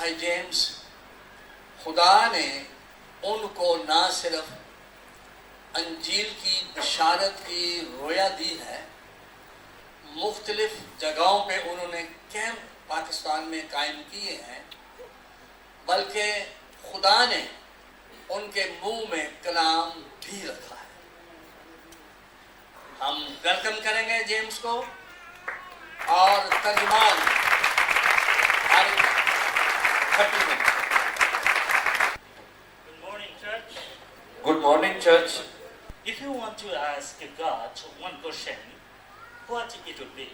भाई जेम्स, खुदा ने उनको ना सिर्फ अंजील की बशारत की रोया दी है, मुख्तलिफ जगहों पे उन्होंने कैंप पाकिस्तान में कायम किए हैं, बल्कि खुदा ने उनके मुंह में कलाम भी रखा है। हम वेलकम करेंगे जेम्स को और तर्जुमान Good morning, church. If you want to ask God one question, what it would be?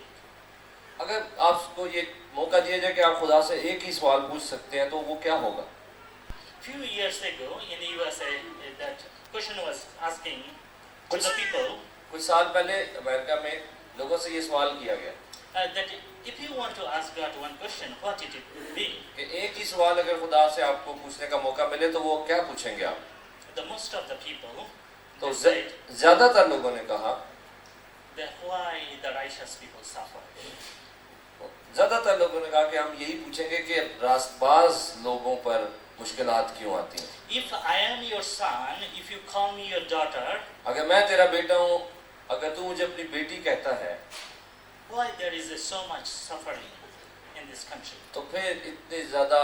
अगर आपको ये मौका दिया जाए कि आप खुदा से एक ही सवाल पूछ सकते हैं तो वो क्या होगा? Few years ago in the USA, that question was asking to the people कुछ साल पहले अमेरिका में लोगों से ये सवाल किया गया that if you want to ask God one question, what it would be? कि एक ही सवाल अगर खुदा से आपको पूछने का मौका मिले तो वो क्या पूछेंगे आप? The most of the people तो said ज्यादातर लोगों ने कहा that why the righteous people suffer. ज्यादातर लोगों ने कहा कि हम यही पूछेंगे कि रास्तबाज लोगों पर मुश्किलात क्यों आती हैं? If I am your son, if you call me your daughter, अगर मैं तेरा बेटा हूँ, अगर तू मुझे अपनी बेटी कहता है, why there is so much suffering in this country? तो फिर इतनी ज्यादा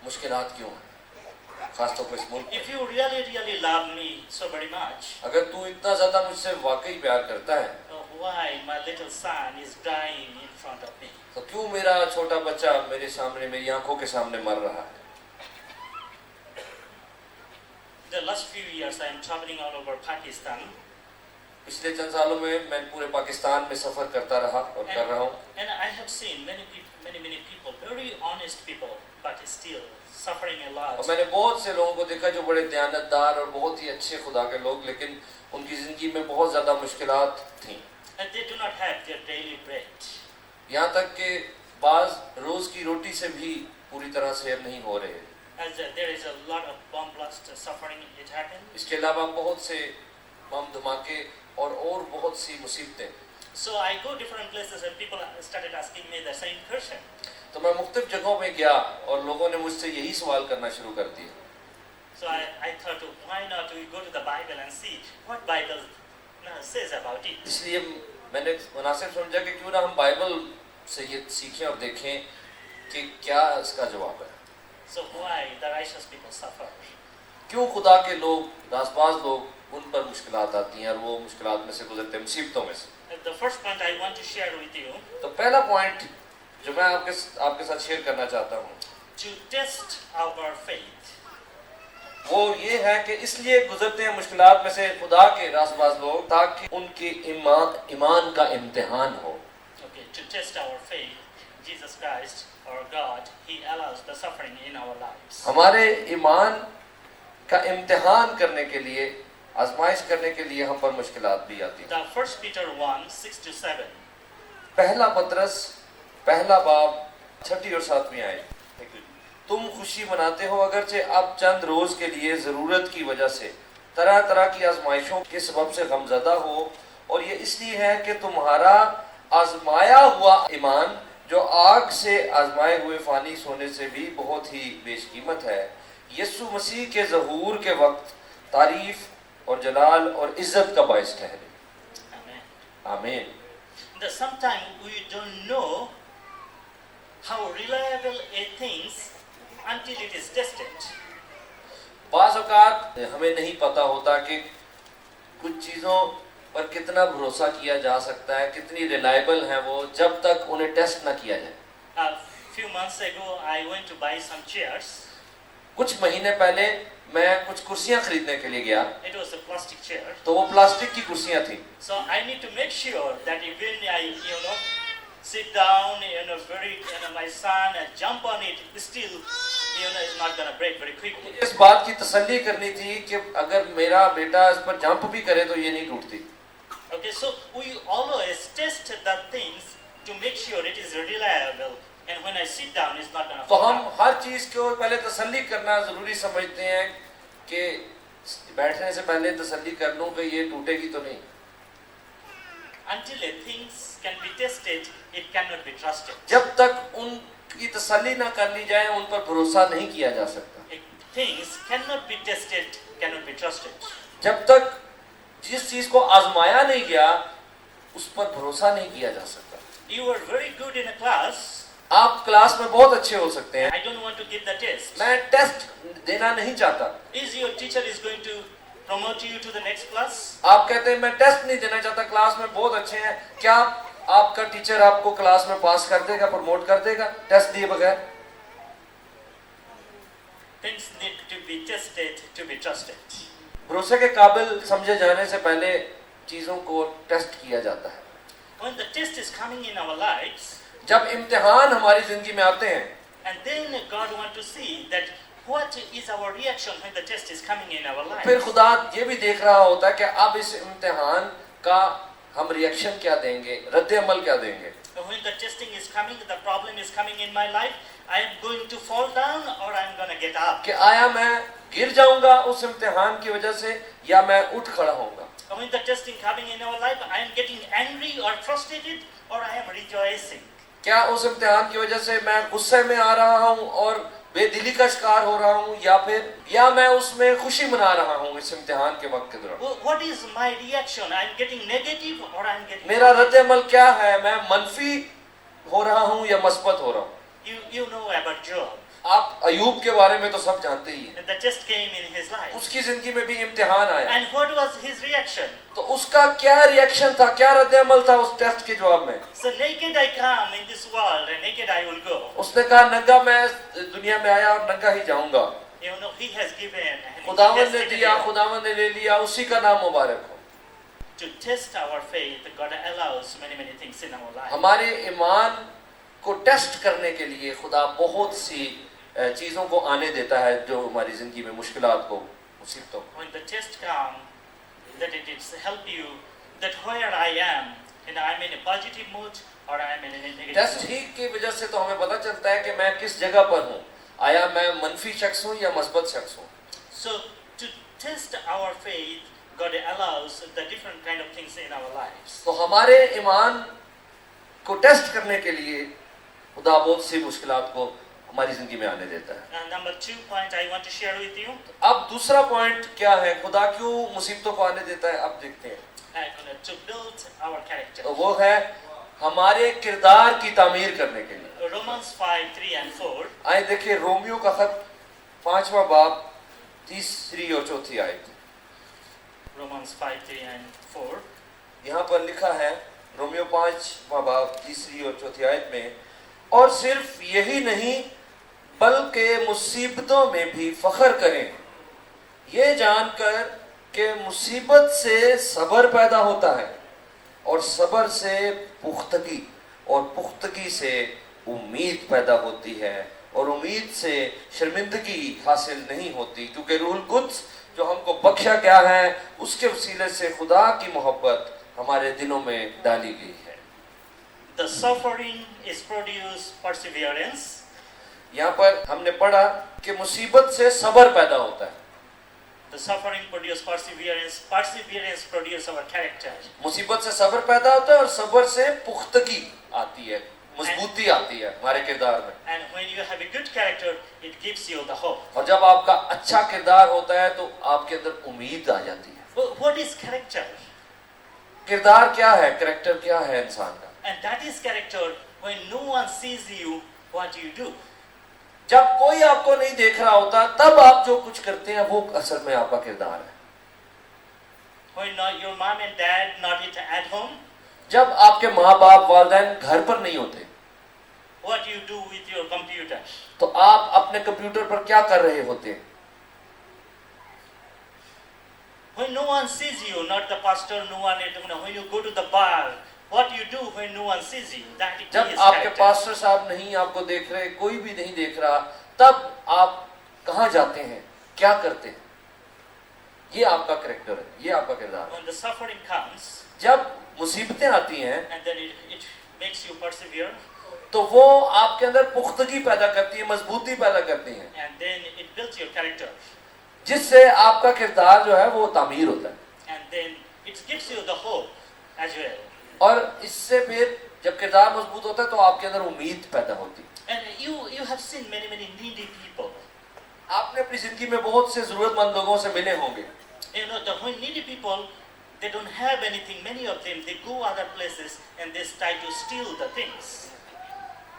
मुश्किलात क्यों हैं? खासतौर पर इस मुल्क में। If you really love me so very much, अगर तू इतना ज्यादा मुझसे वाकई प्यार करता है, why my little son is dying in front of me? तो क्यों मेरा छोटा बच्चा मेरे सामने, मेरी आंखों के सामने मर रहा है? The last few years I am traveling all over Pakistan. पिछले चंद सालों में मैं पूरे पाकिस्तान में सफर करता रहा और कर रहा हूँ। And I have seen many people, very honest people, but still suffering a lot. और मैंने बहुत से लोगों को देखा जो बड़े दयानतदार और बहुत ही अच्छे खुदा के लोग, लेकिन उनकी जिंदगी में बहुत ज्यादा मुश्किलात थी। And they do not have their daily bread. यहाँ तक कि बाज रोज की रोटी से भी पूरी तरह से नहीं हो रहे। As there is a lot of bomb blast suffering it happened. इसके अलावा बहुत से बम धमाके और बहुत सी मुसीबतें। So I go different places and people started asking me the same question. तो मैं मुख्तलिफ जगहों में गया और लोगों ने मुझसे यही सवाल करना शुरू कर दिया। So I thought, why not we go to the Bible and see what Bible says about it. इसलिए मैंने मुनासिब समझा कि क्यों ना हम बाइबल से ये सीखें और देखें कि क्या इसका जवाब है। So why the righteous people suffer? क्यों खुदा के लोग, रास्तबाज लोग, उन पर मुश्किलात आती हैं और वो मुश्किलात में से गुजरते हैं, मुसीबतों में से। The first point I want to share with you. तो पहला पॉइंट जो मैं आपके साथ शेयर करना चाहता हूँ, To test our faith. वो ये है कि इसलिए गुजरते हैं मुश्किलात में से खुदा के रास्तबाज लोग ताकि उनके ईमान का इम्तिहान हो। Okay, to test our faith, Jesus Christ, our God, He allows the suffering in our lives. हमारे ईमान का इम्तिहान करने के लिए, आजमाइश करने के लिए हम पर मुश्किलात भी आती हैं। The First Peter 1:6-7. पहला पतरस पहला बाब 6 और 7 आयत। तुम खुशी मनाते हो अगरचे अब चंद रोज के लिए जरूरत की वजह से तरह तरह की आजमाइशों के सबब से गमजदा हो, और ये इसलिए है कि तुम्हारा आजमाया हुआ ईमान जो आग से आजमाए हुए फानी सोने से भी बहुत ही बेशकीमत है, यीशु मसीह के ज़हूर के वक्त तारीफ और जलाल और इज्जत का बायस ठहरे। Amen. आमीन। Sometimes we don't know how reliable a things until it is tested. बाज़ औक़ात हमें नहीं पता होता कि कुछ चीज़ों पर कितना भरोसा किया जा सकता है, कितनी रिलायबल हैं वो, जब तक उन्हें टेस्ट ना किया जाए। A few months ago, I went to buy some chairs. कुछ महीने पहले मैं कुछ कुर्सियां खरीदने के लिए गया, It was a plastic chair. तो वो प्लास्टिक की कुर्सियां थी। So I need to make sure that even I, sit down, my son and jump on it, still, it's not gonna break very quickly. इस बात की तसल्ली करनी थी कि अगर मेरा बेटा इस पर जंप भी करे तो ये नहीं टूटती। Okay, so we always test the things to make sure it is reliable, and when I sit down, it's not gonna तो fall हम down. हर चीज को पहले तसल्ली करना जरूरी समझते हैं कि बैठने से पहले तसल्ली कर लूं कि ये टूटेगी तो नहीं। Until a things can be tested, it cannot be trusted. जब तक उन की तसल्ली ना कर ली जाए, उन पर भरोसा नहीं किया जा सकता। Things cannot be tested, cannot be trusted. जब तक जिस चीज को आजमाया नहीं गया उस पर भरोसा नहीं किया जा सकता। You are very good in a class. आप क्लास में बहुत अच्छे हो सकते हैं, I don't want to give the test. मैं टेस्ट देना नहीं चाहता। Is your teacher is going to promote you to the next class? आप कहते हैं मैं टेस्ट नहीं देना चाहता, क्लास में बहुत अच्छे हैं, क्या आपका टीचर आपको क्लास में पास कर देगा, प्रमोट कर देगा टेस्ट दिए बगैर? Things need to be tested to be trusted. भरोसे के काबिल समझे जाने से पहले चीजों को टेस्ट किया जाता है। When the test is coming in our lives, जब इम्तिहान हमारी जिंदगी में आते हैं, and then God wants to see that what is our reaction when the test is coming in our फिर lives. खुदा ये भी देख रहा होता है कि अब इस इम्तिहान का हम रिएक्शन क्या देंगे, रद्द अमल क्या देंगे। When the testing is coming, the problem is coming in my life, I am going to fall down or I am going to get up. कि आया मैं गिर जाऊंगा उस इम्तिहान की वजह से या मैं उठ खड़ा होऊंगा। When the testing coming in our life, I am getting angry or frustrated or I am rejoicing. क्या उस इम्तिहान की वजह से मैं गुस्से में आ रहा हूँ और बेदिली का शिकार हो रहा हूँ, या मैं उसमें खुशी मना रहा हूँ इस इम्तिहान के वक्त के दौरान? What is my reaction? I am getting negative or I am getting मेरा रद्द अमल क्या है, मैं मनफी हो रहा हूँ या मस्बत हो रहा हूँ? You know about Job. आप अयूब के बारे में तो सब जानते ही हैं। The test came in his life. उसकी जिंदगी में भी इम्तिहान आया, And what was his reaction? तो उसका क्या रिएक्शन था, क्या रद्द अमल था उस टेस्ट के जवाब में? So naked I come in this world and naked I will go. उसने कहा नंगा मैं दुनिया में आया और नंगा ही जाऊंगा। You know, he has given and he खुदावन has ने taken दिया, it. खुदावन ने ले लिया, उसी का नाम मुबारक हो। To test our faith, God allows many things in our life. हमारे ईमान को टेस्ट करने के लिए खुदा बहुत सी चीजों को आने देता है जो हमारी जिंदगी में मुश्किलात को, मुसीबतों को। When the test comes, that it is help you that where I am and I am in a positive mood or I am in a negative test mood. ही की वजह से तो हमें पता चलता है कि मैं किस जगह पर हूँ, आया मैं मनफी शख्स हूँ या मस्बत शख्स हूँ। So to test our faith, God allows the different kind of things in our lives. तो हमारे ईमान को टेस्ट करने के लिए खुदा बहुत सी मुश्किलात को हमारी जिंदगी में आने देता है। And number 2 point I want to share with you. अब दूसरा पॉइंट क्या है, खुदा क्यों मुसीबतों को आने देता है, अब देखते हैं। To build our character. तो वो है हमारे किरदार की तामीर करने के लिए। Romans 5:3 and 4. आए देखिए रोमियो का खत 5वां बाब 3 और 4 आयत। Romans 5:3 and 4. यहाँ पर लिखा है रोमियो 5वां बाब 3 और 4 आयत में, और सिर्फ यही नहीं बल्कि मुसीबतों में भी फख्र करें, ये जानकर कि मुसीबत से सब्र पैदा होता है और सब्र से पुख्तगी और पुख्तगी से उम्मीद पैदा होती है और उम्मीद से शर्मिंदगी हासिल नहीं होती, क्योंकि रूहुल कुद्स जो हमको बख्शा गया है उसके वसीले से खुदा की मोहब्बत हमारे दिलों में डाली गई है। The suffering is produce perseverance. यहाँ पर हमने पढ़ा कि मुसीबत से सब्र पैदा होता है। The suffering produce perseverance. Perseverance produce our character. मुसीबत से सब्र पैदा होता है और सब्र से पुख्तगी आती है, मजबूती आती है हमारे किरदार में। And when you have a good character, it gives you the hope. और जब आपका अच्छा किरदार होता है तो आपके अंदर उम्मीद आ जाती है। Well, what is character? किरदार क्या है, कैरेक्टर क्या है इंसान का? And that is character when no one sees you, what you do. जब कोई आपको नहीं देख रहा होता तब आप जो कुछ करते हैं वो असल में आपका किरदार है। When not your mom and dad not at home, जब आपके माँ बाप वालिदैन घर पर नहीं होते what you do with your computer. तो आप अपने कंप्यूटर पर क्या कर रहे होते हैं? When no one sees you, not the pastor, no one, when you go to the bar, what you do when no one sees you, that is जब character. आपके पास्टर साहब नहीं आपको देख रहे, कोई भी नहीं देख रहा, तब आप कहाँ जाते हैं, क्या करते हैं? ये आपका कैरेक्टर है, ये आपका किरदार है। When the suffering comes, जब मुसीबतें आती हैं and then it makes you persevere, तो वो आपके अंदर पुख्तगी पैदा करती है, मजबूती पैदा करती है, and then it builds your character, जिससे आपका किरदार जो है वो तामीर होता है। and then it gives you the hope as well. और इससे फिर जब किरदार मजबूत होता है तो आपके अंदर उम्मीद पैदा होती है। And you have seen many needy people. आपने अपनी जिंदगी में बहुत से जरूरतमंद लोगों से मिले होंगे। You know, when needy people, they don't have anything, many of them, they go other places and they try to steal the things.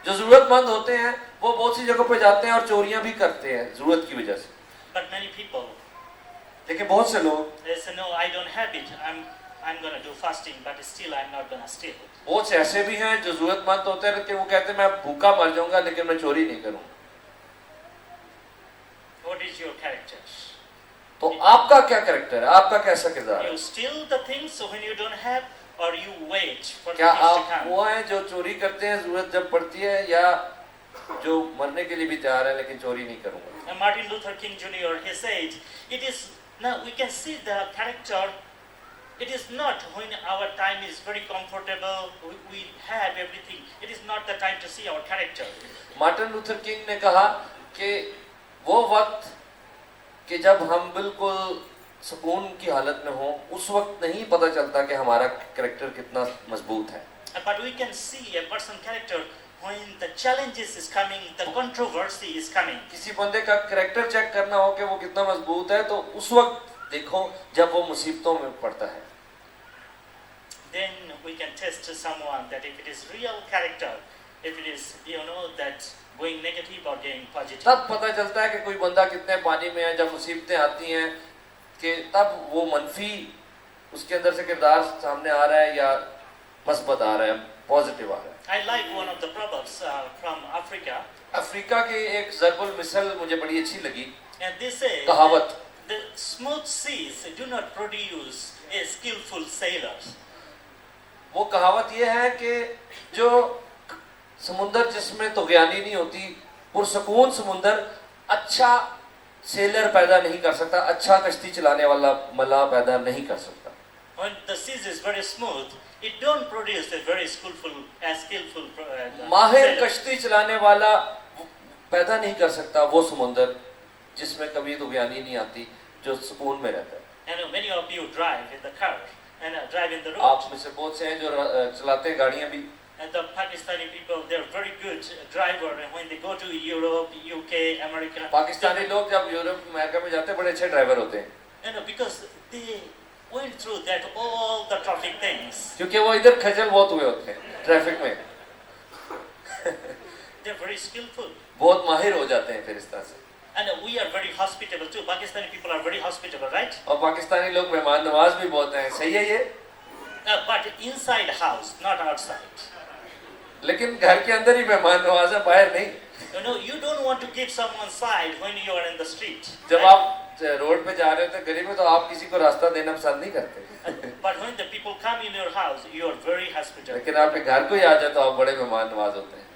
जो जरूरतमंद होते हैं वो बहुत सी जगहों पे जाते हैं और चोरियां भी करते हैं जरूरत की वजह से। But many people, लेकिन बहुत से लोग, they say, no, I don't have it. I'm going to do fasting, but still I'm not going to steal. बहुत से ऐसे भी हैं जो जरूरतमंद होते हैं कि वो कहते हैं मैं भूखा मर जाऊंगा लेकिन मैं चोरी नहीं करूंगा। What is your character? तो आपका क्या कैरेक्टर है, आपका कैसा किरदार है? You steal the things when you don't have, or you wait for the क्या things to आप come? वो हैं जो चोरी करते हैं जरूरत जब पड़ती है, या जो मरने के लिए भी तैयार है लेकिन चोरी नहीं करूंगा? And Martin Luther King Jr., he said, it is, now we can see the character, it is not when our time is very comfortable, we have everything, it is not the time to see our character. Martin Luther king ने कहा कि वो वक्त कि जब हम बिल्कुल सुकून की हालत में हो, उस वक्त नहीं पता चलता कि हमारा कैरेक्टर कितना मजबूत है। But we can see a person character when the challenges is coming, the controversy is coming. किसी बंदे का कैरेक्टर चेक करना हो कि वो कितना मजबूत है तो उस वक्त देखो जब वो मुसीबतों में पड़ता है। Then we can test someone that if it is real character, if it is, that going negative or going positive. तब पता चलता है कि कोई बंदा कितने पानी में है। जब मुसीबतें आती हैं कि तब वो मनफी उसके अंदर से किरदार सामने आ रहा है या मस्बत आ रहा है, पॉजिटिव आ रहा है। I like one of the proverbs from Africa, Africa की एक ज़रबुल मिसल मुझे बड़ी अच्छी लगी, and they say कहावत। the smooth seas do not produce a skillful sailor. वो कहावत ये है कि जो समुंदर जिसमें तुग़यानी नहीं होती, पुरसकून समुंदर अच्छा सेलर पैदा नहीं कर सकता, अच्छा कश्ती चलाने वाला मल्लाह पैदा नहीं कर सकता। When the seas is very smooth, it don't produce a very skillful माहिर sailor. कश्ती चलाने वाला पैदा नहीं कर सकता वो समुंदर जिसमें कभी तुग़यानी नहीं आती, जो सुकून में रहता है। I know many of you drive in the car and drive in the road. आप में से बहुत से हैं जो चलाते हैं गाड़ियां भी। And the Pakistani people, they're very good driver. And when they go to Europe, UK, America, Pakistani लोग जब यूरोप अमेरिका में जाते हैं बड़े अच्छे ड्राइवर होते हैं, because they went through that all the traffic things. क्योंकि वो इधर खजल बहुत हुए होते हैं ट्रैफिक में। They're very skillful. बहुत माहिर हो जाते हैं फिर इस तरह से। And we are very hospitable too. Pakistani people are very hospitable, right? और पाकिस्तानी लोग मेहमान नवाज भी बहुत हैं, सही है ये। But inside house, not outside. लेकिन घर के अंदर ही मेहमान नवाज है, बाहर नहीं। You don't want to give someone side when you are in the street. जब right? आप रोड पे जा रहे होते हैं गली में तो आप किसी को रास्ता देना पसंद नहीं करते। But when the people come in your house, you are very hospitable. लेकिन आपके घर को ही आ जाए तो आप बड़े मेहमान नवाज होते हैं।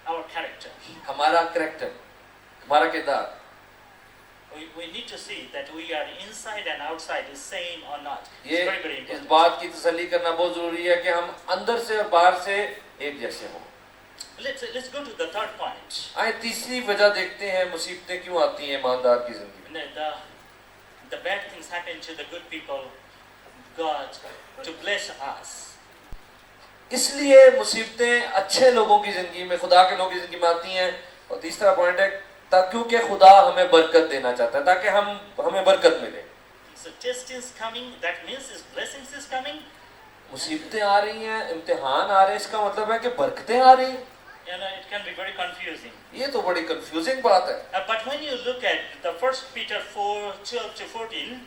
Our character. हमारा कैरेक्टर, हमारा किरदार, We need to see that we are inside and outside is same or not. ये It's very, very इस important. बात की तसल्ली करना बहुत जरूरी है कि हम अंदर से और बाहर से एक जैसे हों। Let's go to the third point. आए तीसरी वजह देखते हैं मुसीबतें क्यों आती हैं ईमानदार की जिंदगी में। The bad things happen to the good people, God, to bless us. इसलिए मुसीबतें अच्छे लोगों की जिंदगी में, खुदा के लोगों की जिंदगी में आती हैं। और तीसरा पॉइंट है क्योंकि खुदा हमें बरकत देना चाहता है, ताकि हमें बरकत मिले। So test is coming, that means his blessings is coming. मुसीबतें आ रही हैं, इम्तिहान आ रहे हैं, इसका मतलब है कि बरकतें आ रही हैं। It can be very confusing. ये तो बड़ी कंफ्यूजिंग बात है। But when you look at the 1 Peter 4:12 to 14,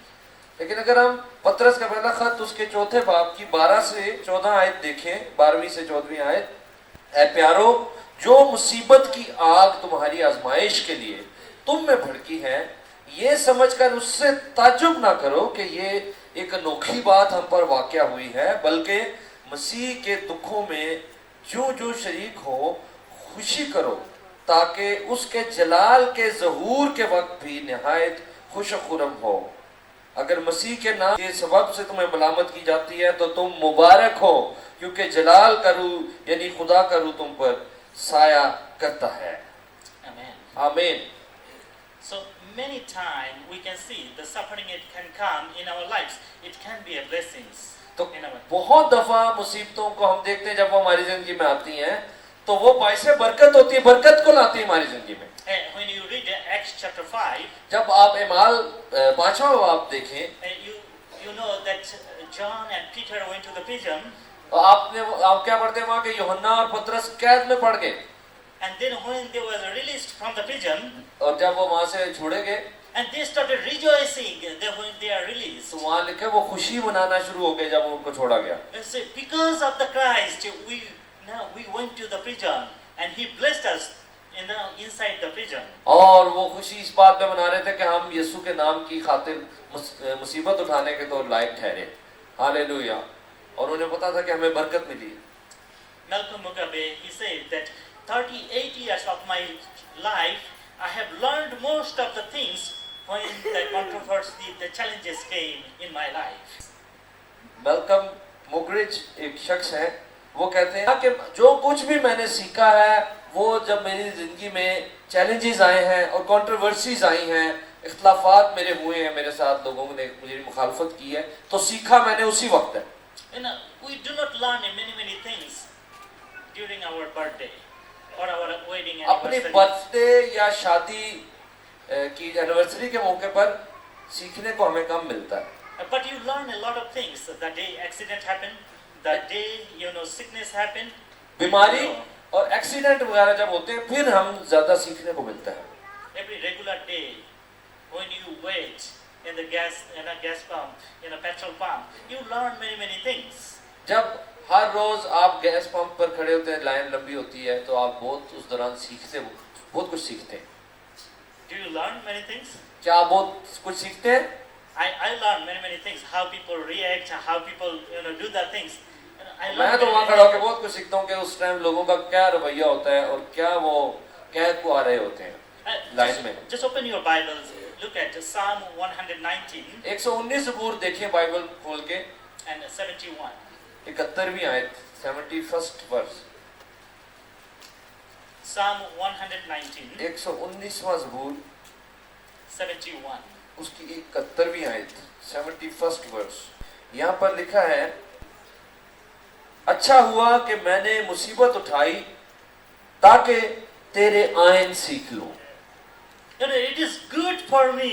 लेकिन अगर हम पतरस का पहला खत उसके चौथे बाब की 12 से 14 आयत देखें, 12वीं से 14वीं आयत, ऐ प्यारो, जो मुसीबत की आग तुम्हारी आजमाइश के लिए तुम में भड़की है, ये समझकर उससे ताज्जुब ना करो कि ये एक अनोखी बात हम पर वाक़या हुई है, बल्कि मसीह के दुखों में जो शरीक हो खुशी करो, ताकि उसके जलाल के ज़हूर के वक्त भी निहायत खुश खुरम हो। अगर मसीह के नाम के सबब से तुम्हें मलामत की जाती है तो तुम मुबारक हो, क्योंकि जलाल का रूह यानी खुदा का रूह तुम पर साया करता है। amen. आमीन। So many times we can see the suffering it can come in our lives. It can be a blessings. तो in our बहुत दफा मुसीबतों को हम देखते हैं जब वो हमारी जिंदगी में आती हैं तो वो बाइस बरकत होती है, बरकत को लाती है हमारी जिंदगी में। when you read Acts chapter 5, जब आप इमाल 5वां बाब देखें, you know that John and Peter went to the prison, तो आप क्या पढ़ते हैं वहां के यूहन्ना और पतरस कैद में पड़ गए, and then when they were released from the prison, और जब वो वहां से छोड़े गए and they started rejoicing when they are released. तो वहां लिखे वो खुशी मनाना शुरू हो गए जब उनको छोड़ा गया। They say, because of the Christ, we went to the prison, and He blessed us inside the prison. और वो खुशी इस बात पे मना रहे थे कि हम यीशु के नाम की खातिर मुसीबत उठाने के तो लायक ठहरे। हालेलुया। और उन्हें पता था कि हमें बरकत मिली। Malcolm Mugabe, he said that 38 years of my life, I have learned most of the things when the controversy, the challenges came in my life. मेल्कम मुगरिज एक शख्स है, वो कहते हैं कि जो कुछ भी मैंने सीखा है वो जब मेरी जिंदगी में चैलेंजेस आए हैं और कंट्रोवर्सीज आई हैं, इख्तलाफात मेरे हुए हैं, मेरे साथ लोगों ने मुझे मुखालफत की है, तो सीखा मैंने उसी वक्त है। We do not learn many things during our birthday or our wedding अपनी anniversary. बर्थडे या शादी की एनिवर्सरी के मौके पर सीखने को हमें कम मिलता है। But you learn a lot of things. The day accident happened, the day sickness happened. बीमारी और एक्सीडेंट वगैरह जब होते हैं फिर हम ज्यादा सीखने को मिलता है। Every regular day, when you wait in the gas pump, in a petrol pump, you learn many things. जब हर रोज आप गैस पंप पर खड़े होते हैं, लाइन लंबी होती है, तो आप उस दौरान बहुत कुछ सीखते हैं। Do you learn many things? क्या आप बहुत कुछ सीखते हैं? I learn many things. How people react, how people do the things. मैं तो वहाँ खड़ा होकर बहुत कुछ सीखता हूँ कि उस टाइम लोगों का क्या रवैया होता है और क्या वो कह को आ रहे होते हैं लाइन में। Just open your Bibles. Look at Psalm 119 119 ज़बूर देखें बाइबल खोल के, and 71. 71वीं आयत, 71st वर्स। Psalm 119, 119वां ज़बूर 71. उसकी 71वीं आयत, 71st वर्स। यहाँ पर लिखा है, अच्छा हुआ कि मैंने मुसीबत उठाई ताकि तेरे आयन सीख लूं। It is good for me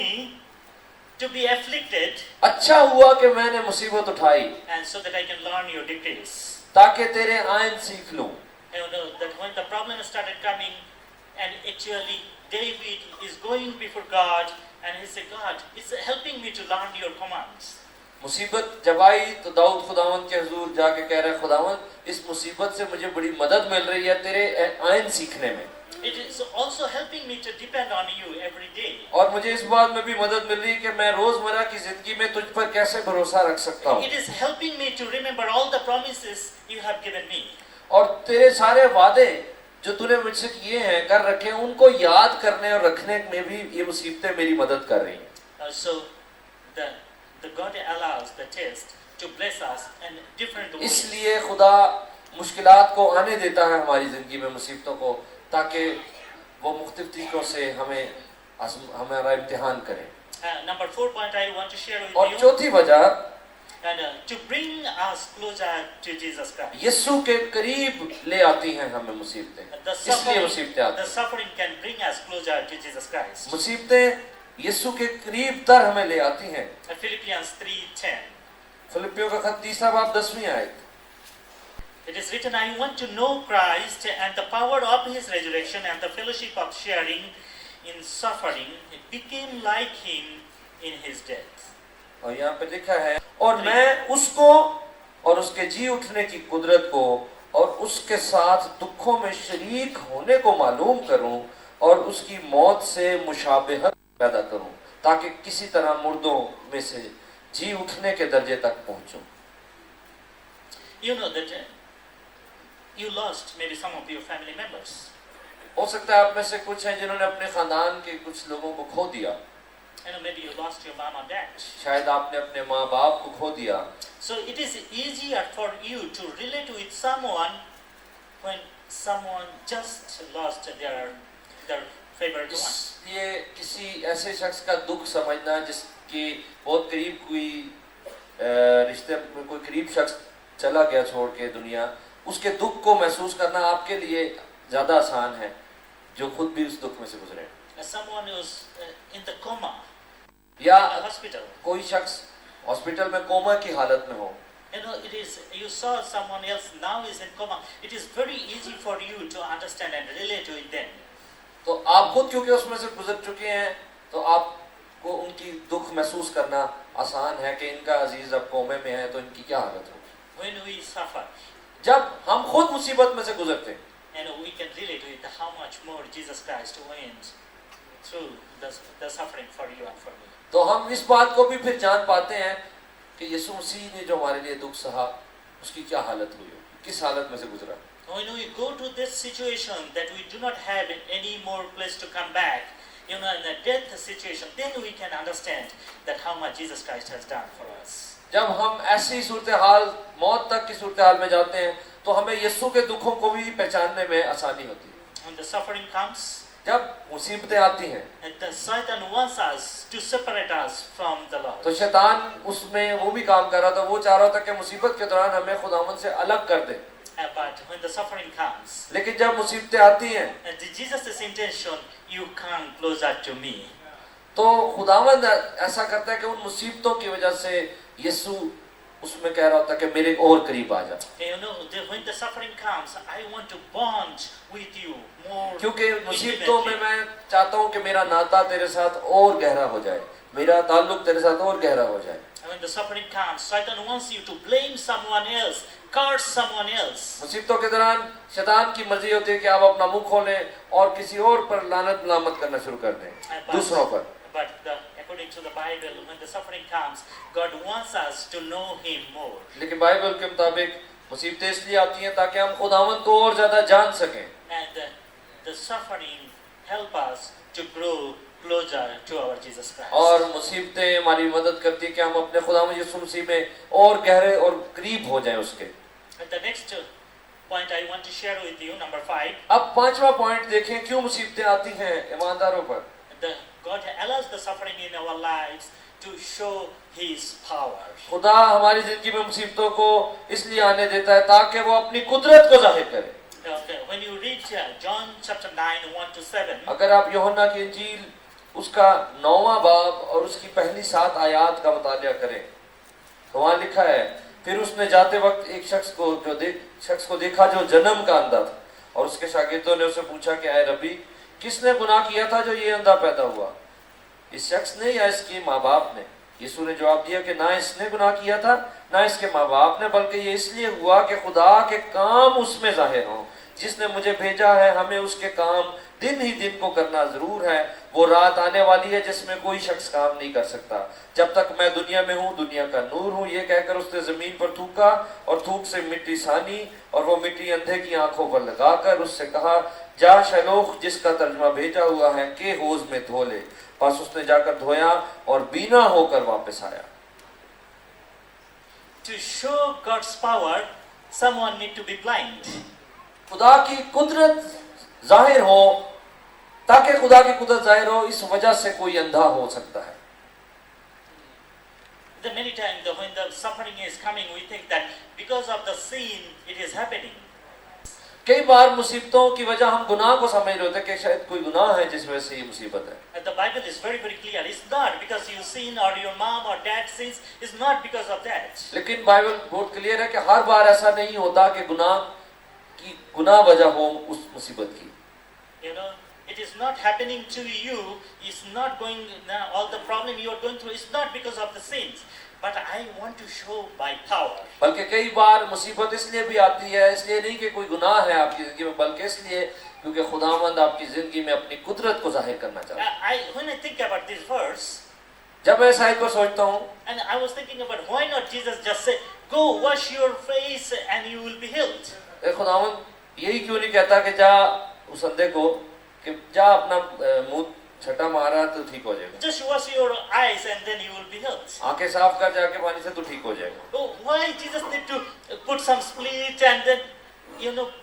to be afflicted, अच्छा हुआ कि मैंने मुसीबत उठाई and so that I can learn your decrees. ताकि तेरे आयन सीख लूं। That when the problem started coming, and actually David is going before God, and he said, God, it's helping me to learn your commands. मुसीबत जब आई तो दाऊद खुदावंद के हुजूर जाके कह रहा है, खुदावंद इस मुसीबत से मुझे बड़ी मदद मिल रही है तेरे आयन सीखने में। It is also helping me to depend on you every day. और मुझे इस बात में भी मदद मिल रही है कि मैं रोजमर्रा की जिंदगी में तुझ पर कैसे भरोसा रख सकता हूँ। It is helping me to remember all the promises you have given me. और तेरे सारे वादे जो तूने मुझसे किए हैं, कर रखे हैं, उनको याद करने और रखने में भी ये मुसीबतें मेरी मदद कर रही हैं। So the God allows the test to bless us in different ways. इसलिए खुदा मुश्किलात को आने देता है हमारी जिंदगी में, मुसीबतों को, ताकि वो मुख्तलिफ तरीकों से हमारा इम्तिहान करें। Number 4 point I want to share with और you, चौथी वजह, and to bring us closer to Jesus Christ. यीशु के करीब ले आती हैं हमें मुसीबतें, इसलिए मुसीबतें आती The हैं। suffering can bring us closer to Jesus Christ. मुसीबतें यीशु के करीब तर हमें ले आती हैं। Philippians 3:10. फिलिपियों का खत 3 बाब 10वीं आयत। It is written, I want to know Christ and the power of His resurrection and the fellowship of sharing in suffering. It became like Him in His death. और यहाँ पे लिखा है, और मैं उसको और उसके जी उठने की कुदरत को और उसके साथ दुखों में शरीक होने को मालूम करूं और उसकी मौत से मुशाबहत पैदा करूं, ताकि किसी तरह मुर्दों में से जी उठने के दर्जे तक पहुंचूं। You know that you lost maybe some of your family members. हो सकता है आप में से कुछ हैं जिन्होंने अपने खानदान के कुछ लोगों को खो दिया। Maybe you lost your mom or dad. शायद आपने अपने माँ बाप को खो दिया। So it is easier for you to relate with someone when someone just lost their favorite one. इसलिए किसी ऐसे शख्स का दुख समझना जिसके बहुत करीब कोई रिश्ते में कोई करीब शख्स चला गया छोड़ के दुनिया, उसके दुख को महसूस करना आपके लिए ज़्यादा आसान है जो खुद भी उस दुख में से गुजरे। Someone who's in the coma, या in the hospital. कोई शख्स हॉस्पिटल में कोमा की हालत में हो, You know, you saw someone else now is in coma. It is very easy for you to understand and relate with them. तो आप खुद क्योंकि उसमें से गुजर चुके हैं तो आपको उनकी दुख महसूस करना आसान है कि इनका अजीज अब कोमे में है तो इनकी क्या हालत होगी। When we suffer, जब हम खुद मुसीबत में से गुजरते हैं and we can relate with how much more Jesus Christ went through the suffering for you and for me. तो हम इस बात को भी फिर जान पाते हैं कि यीशु मसीह ने जो हमारे लिए दुख सहा उसकी क्या हालत हुई होगी, किस हालत में से गुजरा। When we go to this situation that we do not have any more place to come back, you know, in a death situation, then we can understand that how much Jesus Christ has done for us. जब हम ऐसी सूरत हाल, मौत तक की सूरत हाल में जाते हैं तो हमें यीशु के दुखों को भी पहचानने में आसानी होती है। When the suffering comes, जब मुसीबतें आती हैं and the Satan wants us to separate us from the Lord. तो शैतान उसमें वो भी काम कर रहा था, वो चाह रहा था कि मुसीबत के दौरान हमें खुदावंद से अलग कर दे। But when the suffering comes, लेकिन जब मुसीबतें आती हैं and Jesus' intention, you come closer to me. तो खुदावंद ऐसा करता है कि उन मुसीबतों की वजह से यीशु उसमें कह रहा होता है कि मेरे और करीब आ जा। You know, when the suffering comes, I want to bond with you more. क्योंकि मुसीबतों में मैं चाहता हूँ कि मेरा नाता तेरे साथ और गहरा हो जाए, मेरा ताल्लुक तेरे साथ और गहरा हो जाए। When the suffering comes, Satan wants you to blame someone else, curse someone else. मुसीबतों के दौरान शैतान की मर्जी होती है कि आप अपना मुंह खोलें और किसी और पर लानत मलामत करना शुरू कर दें, दूसरों पर। But according to the Bible, when the suffering comes, God wants us to know Him more. लेकिन बाइबल के मुताबिक मुसीबतें इसलिए आती हैं ताकि हम खुदावंद को और ज्यादा जान सकें। And the suffering help us to grow closer to our Jesus Christ. और मुसीबतें हमारी मदद करती है कि हम अपने खुदावंद यीशु मसीह में और गहरे और करीब हो जाएं उसके। And the next point I want to share with you, number 5. अब पांचवा पॉइंट देखें, क्यों मुसीबतें आती हैं ईमानदारों पर। God allows the suffering in our lives to show His power. खुदा हमारी जिंदगी में मुसीबतों को इसलिए आने देता है ताकि वो अपनी कुदरत को जाहिर करे। Okay, when you read John chapter 9, 1-7, अगर आप यूहन्ना की इंजील उसका 9वां बाब और उसकी पहली 7 आयत का मुतालिया करें तो वहाँ लिखा है, फिर उसने जाते वक्त एक शख्स को देखा जो जन्म का अंधा था, और उसके शागिर्दों ने उससे पूछा कि ऐ रब्बी, किसने गुनाह किया था जो ये अंधा पैदा हुआ, इस शख्स ने या इसके माँ बाप ने? यीशु ने जवाब दिया कि ना इसने गुनाह किया था ना इसके माँ बाप ने, बल्कि ये इसलिए हुआ कि खुदा के काम उसमें जाहिर हों। जिसने मुझे भेजा है हमें उसके काम दिन ही दिन को करना जरूर है। वो रात आने वाली है जिसमें कोई शख्स काम नहीं कर सकता। जब तक मैं दुनिया में हूँ दुनिया का नूर हूँ। ये कहकर उसने जमीन पर थूका और थूक से मिट्टी सानी, और वो मिट्टी अंधे की आंखों पर लगाकर उससे कहा, जा शलोख, जिसका तर्जमा भेजा हुआ है, के होज में धो ले। बस उसने जाकर धोया और बीना होकर वापस आया। To show God's power, someone need to be blind. खुदा की कुदरत जाहिर हो, ताकि खुदा की कुदरत जाहिर हो, इस वजह से कोई अंधा हो सकता है। The many times when the suffering is coming, we think that because of the sin it is happening. कई बार मुसीबतों की वजह हम गुनाह को समझ रहे होते हैं कि शायद कोई गुनाह है जिस वजह से ये मुसीबत है। And the Bible is very very clear. It's not because you sin or your mom or dad sins. It's not because of that. लेकिन बाइबल बहुत क्लियर है कि हर बार ऐसा नहीं होता कि गुनाह वजह हो उस मुसीबत की। You know, it is not happening to you. It's not going all the problem you are going through. It's not because of the sins. But I want to show by power. बल्कि कई बार मुसीबत इसलिए भी आती है, इसलिए नहीं कि कोई गुनाह है आपकी जिंदगी में, बल्कि इसलिए क्योंकि खुदावंद आपकी जिंदगी में अपनी कुदरत को जाहिर करना चाहता है। When I think about this verse, जब मैं इस आयत पर सोचता हूँ, and I was thinking about why not Jesus just say, go wash your face and you will be healed. खुदावंद यही क्यों नहीं कहता कि जा उस अंधे को कि जा अपना मुंह छटा मारा तो ठीक हो जाएगा। Just wash your eyes and then you will be healed. आंखें साफ कर जाके पानी से तो ठीक हो जाएगा। Oh, why Jesus need to put some split and then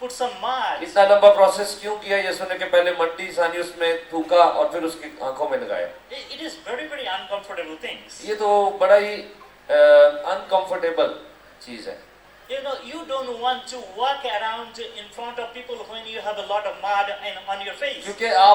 put some mud? इतना लंबा प्रोसेस क्यों किया यीशु ने कि पहले मट्टी सानी उसमें थूका और फिर उसकी आंखों में लगाया? It is very very uncomfortable things. ये तो बड़ा ही अनकंफर्टेबल चीज है। You know, you don't want to walk around in front of people when you have a lot of mud and on your face. क्योंकि आप